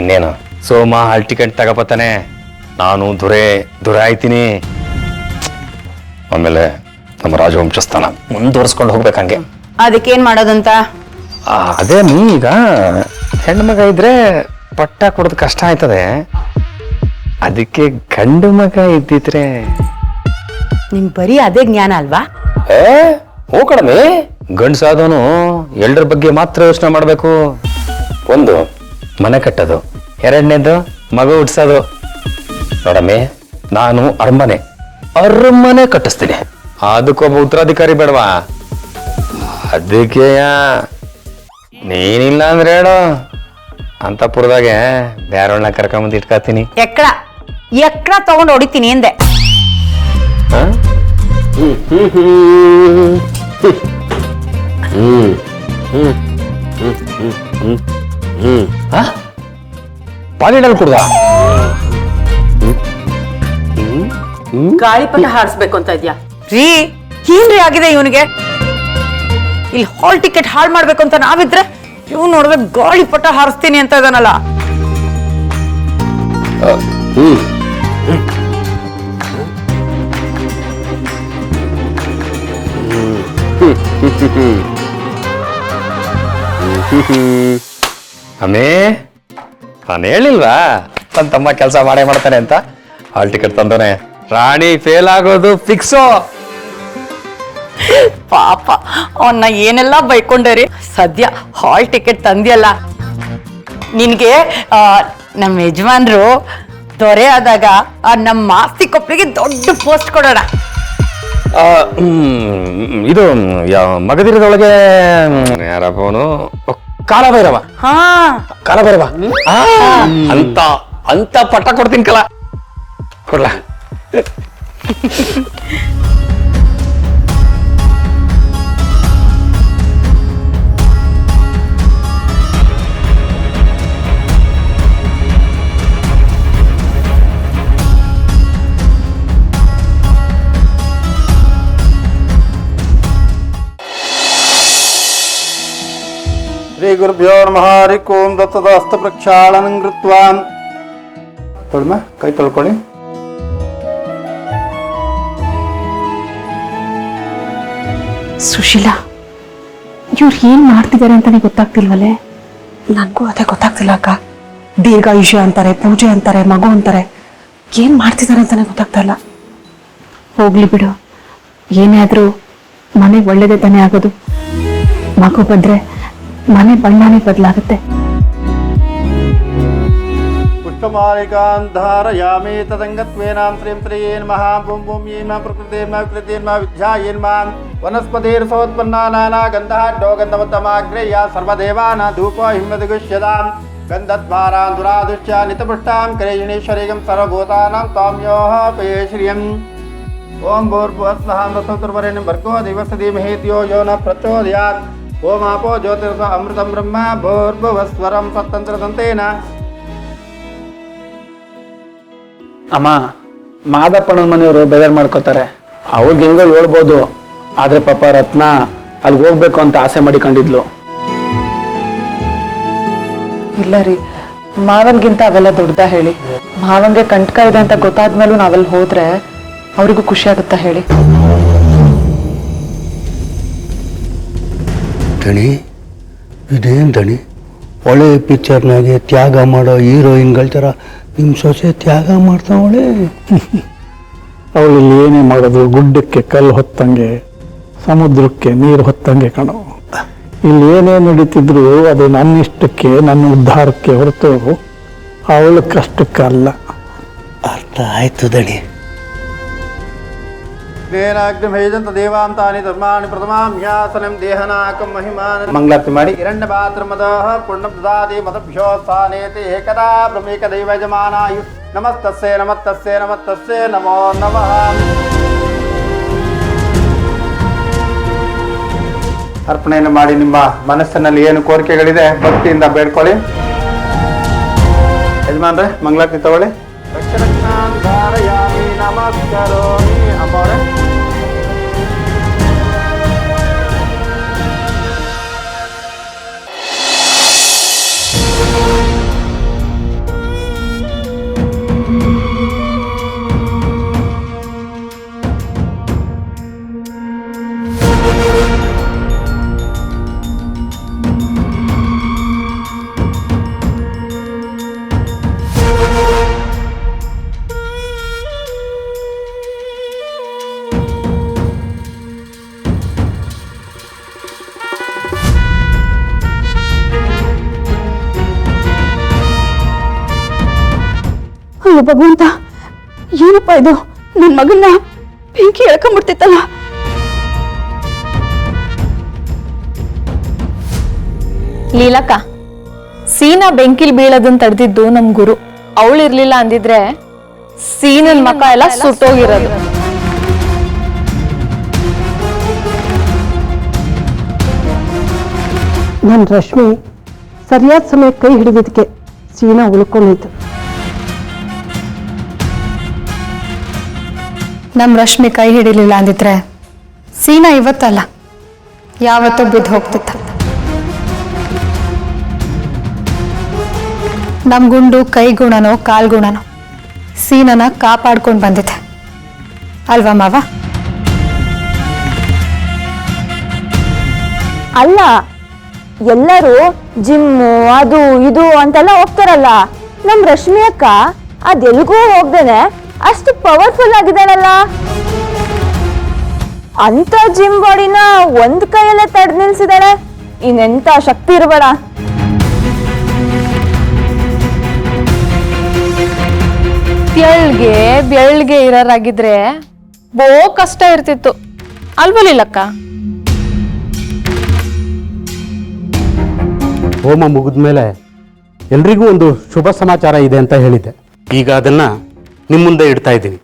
ಇನ್ನೇನು ಸೋಮ hall ticket ತಗೋಬತ್ತಾನೆ, ನಾನು ದೊರೆ ಆಯ್ತೀನಿ. ಆಮೇಲೆ ನಮ್ಮ ರಾಜವಂಶಸ್ಥಾನ ಮುಂದುವರ್ಸ್ಕೊಂಡು ಹೋಗ್ಬೇಕಂಗೆ. ಅದಕ್ಕೇನ್ ಮಾಡೋದಂತ? ಅದೇ ಈಗ ಹೆಣ್ಮಗ ಇದ್ರೆ ಪಟ್ಟ ಕೊಡೋದು ಕಷ್ಟ ಆಯ್ತದೆ, ಅದಕ್ಕೆ ಗಂಡು ಮಗ ಇದ್ದಿದ್ರೆ. ನಿಮ್ ಬರೀ ಅದೇ ಜ್ಞಾನ ಅಲ್ವಾ? ಹೂ ಕಡಿಮೆ, ಗಂಡ್ಸಾದವನು ಎಲ್ರ ಬಗ್ಗೆ ಮಾತ್ರ ಯೋಚನೆ ಮಾಡ್ಬೇಕು. ಒಂದು ಮನೆ ಕಟ್ಟೋದು, ಎರಡನೇದು ಮಗ ಹುಟ್ಸೋದು. ನೋಡಮ್ಮೆ, ನಾನು ಅರಮನೆ ಕಟ್ಟಿಸ್ತೀನಿ, ಅದಕ್ಕೊಬ್ಬ ಉತ್ತರಾಧಿಕಾರಿ ಬೇಡವಾ? ಅದಕ್ಕೆ ನೀನಿಲ್ಲ ಅಂದ್ರೆ ಹೇಳು, ಅಂತಪುರದಾಗೆ ಬೇರೆಯವ್ಳನ್ನ ಕರ್ಕೊಂಬಂದು ಇಟ್ಕೊತೀನಿ. ಎಕ್ಕಡ ತಗೊಂಡು ಹೊಡಿತೀನಿ ಎಂದೆ. ಪಾಲಿಡಲ್ ಕುಡ್ದ ಗಾಳಿಪಟ ಹಾರಿಸ್ಬೇಕು ಅಂತ ಇದ್ಯಾ? ರೀ ಏನ್ರಿ ಆಗಿದೆ ಇವನಿಗೆ? ಇಲ್ಲಿ ಹಾಲ್ ಟಿಕೆಟ್ ಹಾಳು ಮಾಡ್ಬೇಕು ಅಂತ ನಾವಿದ್ರೆ ಇವ್ ನೋಡಿದ್ರೆ ಗಾಳಿಪಟ ಹಾರಿಸ್ತೀನಿ ಅಂತ ಇದಾನಲ್ಲ. ಅಮ್ಮೇ, ನಾನು ಹೇಳಿಲ್ವಾ ತನ್ನ ತಮ್ಮ ಕೆಲಸ ಮಾಡ್ತಾನೆ ಅಂತ? ಹಾಲ್ ಟಿಕೆಟ್ ತಂದೋನೆ, ರಾಣಿ ಫೇಲ್ ಆಗೋದು ಫಿಕ್ಸು. ಪಾಪ ಅವನ್ನ ಏನೆಲ್ಲ ಬೈಕೊಂಡೇರಿ. ಸದ್ಯ ಹಾಲ್ ಟಿಕೆಟ್ ತಂದಿಯಲ್ಲ. ನಿನ್ಗೆ ನಮ್ಮ ಯಜಮಾನ್ರು ದೊರೆ ಆದಾಗ ನಮ್ಮ ಮಾಸ್ತಿ ಕೊಪ್ಪಳಿಗೆ ದೊಡ್ಡ ಪೋಸ್ಟ್ ಕೊಡೋಣ. ಇದು ಮಗದಿರದೊಳಗೆ ಯಾರಪ್ಪನು? ಕಾಲಭೈರವ. ಕಾಲಭೈರವ ಅಂತ ಪಟ್ಟ ಕೊಡ್ತೀನಿ ಕಲ. ಕೊಡ್ಲ? ಶ್ರೀ ಗುರುಭ್ಯೋ ನಮಃ. ಹರಿ ಓಂ ದತ್ತದಾಸ್ತ ಪ್ರಕ್ಷಾಳನಂ ಕೃತ್ವಾ. ತೊಳ್ಮ ಕೈ ತೊಳ್ಕೊಳ್ಳಿ. ಸುಶೀಲಾ, ಇವ್ರು ಏನ್ ಮಾಡ್ತಿದ್ದಾರೆ ಅಂತಾನೆ ಗೊತ್ತಾಗ್ತಿಲ್ವಲ್ಲೇ? ನನ್ಗೂ ಅದೇ ಗೊತ್ತಾಗ್ತಿಲ್ಲ ಅಕ್ಕ. ದೀರ್ಘಾಯುಷ್ಯ ಅಂತಾರೆ, ಪೂಜೆ ಅಂತಾರೆ, ಮಗು ಅಂತಾರೆ, ಏನ್ ಮಾಡ್ತಿದ್ದಾರೆ ಅಂತಾನೆ ಗೊತ್ತಾಗ್ತಾ ಇಲ್ಲ. ಹೋಗ್ಲಿ ಬಿಡು, ಏನೇ ಆದ್ರೂ ಮನೆಗೆ ಒಳ್ಳೇದೇ ತಾನೇ ಆಗೋದು. ಮಗು ಬಂದ್ರೆ ಮನೆ ಬಣ್ಣನೇ ಬದಲಾಗುತ್ತೆ. पुष्पमालिकां धारयामि तदङ्गत्वेनां श्रीं श्रीये नमः. ॐ ॐ ये नमः प्रकृते नमः कृते नमः विद्याये नमः. वनस्पतिर्सोत्पन्ना नानागन्धाढ्यो गन्धवत्तमाग्रेया सर्वदेवानां धूपो हिमदिगुष्यतां गन्धद्वारां दुरादुष्य नितपुष्टां करेयिणीश्वरीगं सर्वभूतानां त्वाम्योः पेश्रियम्. ॐ भूर्भुवस्वः स्वस्तिर्वरेण्यं भर्गो देवस्य धीमहि धियो यो न प्रचोदयात्. ओम आपो ज्योतिर्स अमृतं ब्रह्म भूर्भुवस्वरं स्वतंत्रसंतेन. ಅಮ್ಮ, ಮಾದಪ್ಪನ ಮನೆಯವರು ಬೇಜಾರು ಮಾಡ್ಕೋತಾರೆ. ಅವ್ರಿಗೆ ಹೆಂಗೋ ಹೇಳ್ಬೋದು, ಆದ್ರೆ ಪಾಪ ರತ್ನ ಅಲ್ಲಿಗೆ ಹೋಗ್ಬೇಕು ಅಂತ ಆಸೆ ಮಾಡಿಕೊಂಡಿದ್ಲು. ಇಲ್ಲ ರೀ, ಮಾವನ್ಗಿಂತ ಅವೆಲ್ಲ ದೊಡ್ಡದ ಹೇಳಿ. ಮಾವನ್ಗೆ ಕಂಟಕ ಇದೆ ಅಂತ ಗೊತ್ತಾದ್ಮೇಲೂ ನಾವೆಲ್ಲ ಹೋದ್ರೆ ಅವ್ರಿಗೂ ಖುಷಿ ಆಗುತ್ತಾ ಹೇಳಿ? ದಣಿ, ಇದೇನು ದಣಿ, ಒಳ್ಳೆ ಪಿಕ್ಚರ್ನಾಗೆ ತ್ಯಾಗ ಮಾಡೋ ಹೀರೋಯಿನ್ಗಳ ಥರ ನಿಮ್ಮ ಸೊಸೆ ತ್ಯಾಗ ಮಾಡ್ತಾವಳೆ. ಅವಳು ಇಲ್ಲಿ ಏನೇ ಮಾಡೋದು ಗುಡ್ಡಕ್ಕೆ ಕಲ್ಲು ಹೊತ್ತಂಗೆ, ಸಮುದ್ರಕ್ಕೆ ನೀರು ಹೊತ್ತಂಗೆ ಕಣೋ. ಇಲ್ಲಿ ಏನೇ ನಡೀತಿದ್ರು ಅದು ನನ್ನ ಇಷ್ಟಕ್ಕೆ, ನನ್ನ ಉದ್ಧಾರಕ್ಕೆ ಹೊರತು ಅವಳ ಕಷ್ಟಕ್ಕಲ್ಲ. ಅರ್ಥ ಆಯ್ತು ದಣಿ. ೇನಾಗ್ನಿಮೇಜಂತ ದೇವಾಂತಾನಿ ಧರ್ಮಾಣಿ ಪ್ರಥಮಾಮ್ಯಾಸನಂ ದೇಹನಾಕಂ ಮಹಿಮಾನ. ಮಂಗಳಾರತಿ ಮಾಡಿ. ಹಿರಣ್ಯಪಾತ್ರಮದಃ ಪುಣ್ಯಂ ದದಾತಿ ಮದಭ್ಯೋ ಸ್ಥಾನೇತಿ ಏಕದಾ ಬ್ರಹ್ಮೇಕ ದೈವ ಯಜಮಾನಾಯು. ನಮಸ್ತಸ್ಸೇ ನಮಸ್ತಸ್ಸೇ ನಮಸ್ತಸ್ಸೇ ನಮೋ ನಮಃ. ಅರ್ಪಣೆಯನ್ನು ಮಾಡಿ ನಿಮ್ಮ ಮನಸ್ಸಿನಲ್ಲಿ ಏನು ಕೋರಿಕೆಗಳಿದೆ ಭಕ್ತಿಯಿಂದ ಬೇಡ್ಕೊಳ್ಳಿ. ಯಜಮಾನ್ರೆ ಮಂಗಳಾರತಿ ತಗೊಳ್ಳಿ. ಧಾರಯಾಮಿ ನಮಸ್ಕರೋಮಿ. ಅಮ್ಮವ್ರೆ ಭಗವಂತ, ಏನಪ್ಪ ಇದು? ನನ್ ಮಗನ್ನ ಬೆಂಕಿ ಎಳ್ಕೊಂಡ್ಬಿಡ್ತಿತ್ತಲ್ಲ. ಲೀಲಕ್ಕ, ಸೀನಾ ಬೆಂಕಿಲ್ ಬೀಳೋದನ್ನ ತಡೆದಿದ್ದು ನಮ್ ಗುರು. ಅವಳಿರ್ಲಿಲ್ಲ ಅಂದಿದ್ರೆ ಸೀನನ್ ಮಕ ಎಲ್ಲ ಸುಟ್ಟೋಗಿರೋದು. ನನ್ ರಶ್ಮಿ ಸರಿಯಾದ ಸಮಯ ಕೈ ಹಿಡಿದಿದ್ದಕ್ಕೆ ಸೀನಾ ಉಳ್ಕೊಂಡೈತು. ನಮ್ ರಶ್ಮಿ ಕೈ ಹಿಡಿಲಿಲ್ಲ ಅಂದಿದ್ರೆ ಸೀನಾ ಇವತ್ತಲ್ಲ ಯಾವತ್ತೂ ಬಿದ್ದು ಹೋಗ್ತಿತ್ತ. ನಮ್ ಗುಂಡು ಕೈ ಗುಣನೋ ಕಾಲ್ ಗುಣನೋ ಸೀನನ ಕಾಪಾಡ್ಕೊಂಡು ಬಂದಿದೆ ಅಲ್ವಾ ಮಾವ? ಅಲ್ಲ, ಎಲ್ಲರೂ ಜಿಮ್ಮು ಅದು ಇದು ಅಂತೆಲ್ಲ ಹೋಗ್ತಾರಲ್ಲ, ನಮ್ ರಶ್ಮಿ ಅಕ್ಕ ಅದೆಲ್ಗೂ ಹೋಗ್ದೇನೆ ಅಷ್ಟು ಪವರ್ಫುಲ್ ಆಗಿದ್ದಾಳಲ್ಲ. ಅಂತ ಜಿಮ್ ಬಾಡಿನ ಒಂದ್ ಕೈಯಲ್ಲೇ ತಡೆದು ನಿಲ್ಸಿದಾಳೆ. ಇನ್ನೆಂತ ಶಕ್ತಿ ಇರಬೇಡ. ಬೆಳ್ಗೆ ಇರೋರಾಗಿದ್ರೆ ಬೋ ಕಷ್ಟ ಇರ್ತಿತ್ತು ಅಲ್ವಲಿಲ್ಲಕ್ಕ? ಹೋಮ ಮುಗಿದ್ಮೇಲೆ ಎಲ್ರಿಗೂ ಒಂದು ಶುಭ ಸಮಾಚಾರ ಇದೆ ಅಂತ ಹೇಳಿದ್ದೆ. ಈಗ ಅದನ್ನ ನಿಮ್ಮ ಮುಂದೆ ಇಡ್ತಾ ಇದ್ದೀನಿ.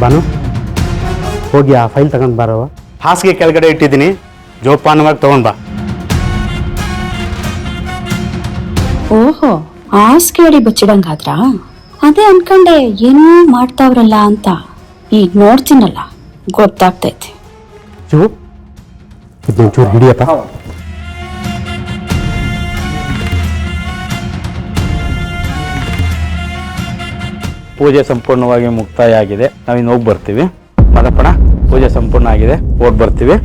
ಬಾನು, ಹೋಗಿ ಆ ಫೈಲ್ ತಗೊಂಡ್ ಬಾರವ. ಹಾಸಿಗೆ ಕೆಳಗಡೆ ಇಟ್ಟಿದ್ದೀನಿ, ಜೋಪಾನವಾಗಿ ತಗೊಂಡ್ ಬಾ. ಓಹೋ, ಹಾಸಿಗೆ ಅಡಿ ಬಚ್ಚಿಡಂಗಾದ್ರ? ಅದೇ ಅನ್ಕಂಡೆ ಏನೂ ಮಾಡ್ತಾವ್ರಲ್ಲ ಅಂತ. ಈಗ ನೋಡ್ತೀನಲ್ಲ, ಗೊತ್ತಾಗ್ತೈತೆ. ಶಿವು, ಇದೊಂಚೂರು ಹಿಡಿಯಪ್ಪ. ಪೂಜೆ ಸಂಪೂರ್ಣವಾಗಿ ಮುಕ್ತಾಯ ಆಗಿದೆ. ನಾವಿನ್ನು ಹೋಗಿ ಬರ್ತೀವಿ. ಮದಪ್ಪಣ, ಪೂಜೆ ಸಂಪೂರ್ಣ ಆಗಿದೆ, ಹೋಗಿ ಬರ್ತೀವಿ.